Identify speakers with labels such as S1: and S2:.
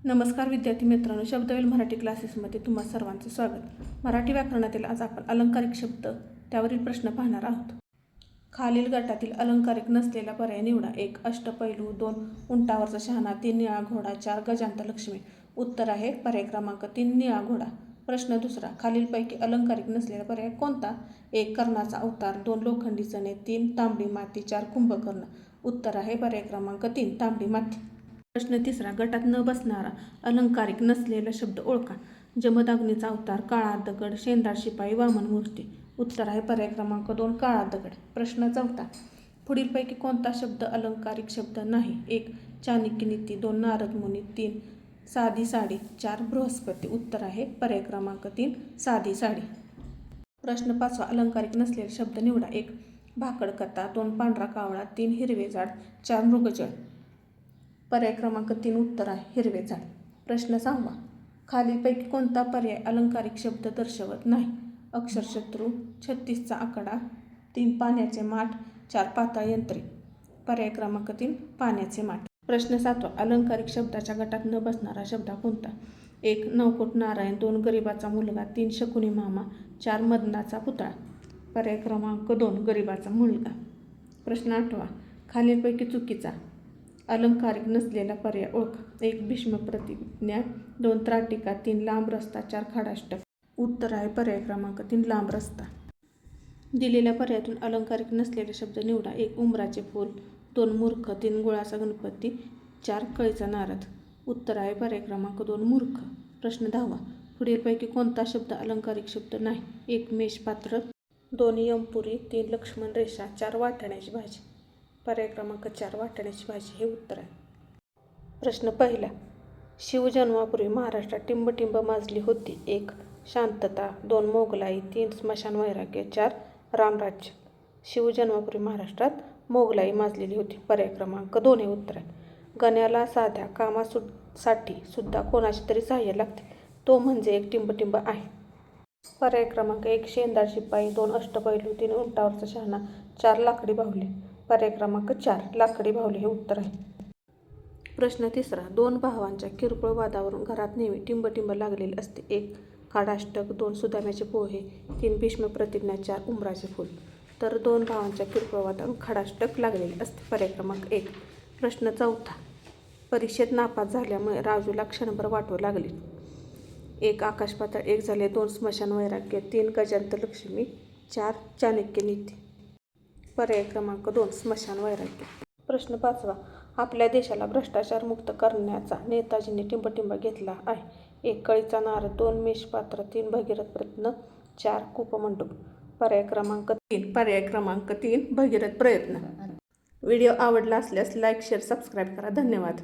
S1: नमस्कार विद्यार्थी मित्रांनो, शब्दवेल मराठी क्लासेसमध्ये तुम्हा सर्वांचे स्वागत. मराठी व्याकरणातील आज आपण अलंकारिक शब्द त्यावरील प्रश्न पाहणार आहोत. खालील गटातील अलंकारिक नसलेला पर्याय निवडा. 1. अष्टपैलू, 2. उंटावरचा शहाणा, 3. निळा घोडा, 4. गजांत लक्ष्मी. उत्तर आहे पर्याय क्रमांक 3 निळा घोडा. प्रश्न दुसरा, खालीलपैकी अलंकारिक नसलेला पर्याय कोणता? 1. कर्णाचा अवतार, 2. लोखंडी चणे, 3. तांबडी माती, 4. कुंभकर्ण. उत्तर आहे पर्याय क्रमांक 3 तांबडी माती. प्रश्न तिसरा, गटात न बसणारा अलंकारिक नसलेला शब्द ओळखा. जमदग्नीचा अवतार, काळा दगड, शेंदाड शिपाई, वामन मूर्ती. उत्तर आहे पर्याय क्रमांक 2 काळा दगड. प्रश्न चौथा, पुढीलपैकी कोणता शब्द अलंकारिक शब्द नाही? 1. चाणक्य नीती, 2. नारद मुनी, 3. साधी साडी, 4. बृहस्पती. उत्तर आहे पर्याय क्रमांक 3 साधी साडी. प्रश्न पाचवा, अलंकारिक नसलेले शब्द निवडा. 1. भाकडकथा, 2. पांढरा कावळा, 3. हिरवे झाड, 4. मृगजळ. पर्याय क्रमांक 3 उत्तर आहे हिरवे झाड. प्रश्न सहावा, खालीलपैकी कोणता पर्याय अलंकारिक शब्द दर्शवत नाही? अक्षरशत्रू, 36चा आकडा, 3. पाण्याचे माठ, 4. पाताळ यंत्रे. पर्याय क्रमांक 3 पाण्याचे माठ. प्रश्न सातवा, अलंकारिक शब्दाच्या गटात न बसणारा शब्द कोणता? 1. नवकोट नारायण, 2. गरिबाचा मुलगा, 3. शकुनी मामा, 4. मदनाचा पुतळा. पर्याय क्रमांक 2 गरिबाचा मुलगा. प्रश्न आठवा, खालीलपैकी चुकीचा अलंकारिक नसलेला पर्याय ओळखा. 1. भीष्म प्रतिज्ञा, 2. त्राटिका, 3. लांब रस्ता, 4. खाडाष्टक. उत्तर आहे पर्याय क्रमांक 3 लांब रस्ता. दिलेल्या पर्यायातून अलंकारिक नसलेले शब्द निवडा. 1. उंबराचे फूल, 2. मूर्ख, 3. गुळाचा गणपती, 4. कळीचा नारद. उत्तर आहे पर्याय क्रमांक 2 मूर्ख. प्रश्न 10वा, पुढीलपैकी कोणता शब्द अलंकारिक शब्द नाही? 1. मेषपात्र, 2. यमपुरी, 3. लक्ष्मण रेषा, 4. वाटाण्याची भाजी. पर्याय क्रमांक 4 वाटाण्याची भाजी हे उत्तर आहे. प्रश्न पहिला, शिवजन्मापूर्वी महाराष्ट्रात टिंबटिंब माजली होती. 1. शांतता, 2. मोगलाई, 3. स्मशान वैराग्य, 4. रामराज्य. शिवजन्मापूर्वी महाराष्ट्रात मोगलाई माजलेली होती. पर्याय क्रमांक 2 हे उत्तर आहे. गण्याला साध्या कामासाठी सुद्धा कोणाची तरी सहाय्य लागते, तो म्हणजे एक टिंबटिंब आहे. पर्याय क्रमांक 1 शेंदाड शिपाई, 2. अष्टपैलू, 3. उंटावरचा शहाणा, 4. लाकडी बाहुले. पर्याय क्रमांक 4 लाकडी बाहुले हे उत्तर आहे. प्रश्न तिसरा, 2 भावांच्या किरकोळ वादावरून घरात नेहमी टिंबटिंब लागलेले असते. 1. खाडाष्टक, 2. सुदाम्याचे पोहे, 3. भीष्म प्रतिज्ञा, 4. उंबराचे फूल. तर 2 भावांच्या किरकोळ वादावरून खाडाष्टक लागलेले असते. पर्याय क्रमांक 1. प्रश्न चौथा, परीक्षेत नापास झाल्यामुळे राजूला क्षणभर वाटू लागले. 1. आकाशपाताळ एक झाले, 2. स्मशान वैराग्य, 3. गजांत लक्ष्मी, 4. चाणक्य नीती. पर्याय क्रमांक 2 स्मशान वैराग्य. प्रश्न पाचवा, आपल्या देशाला भ्रष्टाचार मुक्त करण्याचा नेताजींनी टिंबटिंब घेतला आहे. 1. कळीचा नारद, 2. मेषपात्र, 3. भगीरथ प्रयत्न, 4. कूपमंडूप. पर्याय क्रमांक 3 भगीरथ प्रयत्न. व्हिडिओ आवडला असल्यास लाईक, शेअर, सबस्क्राईब करा. धन्यवाद.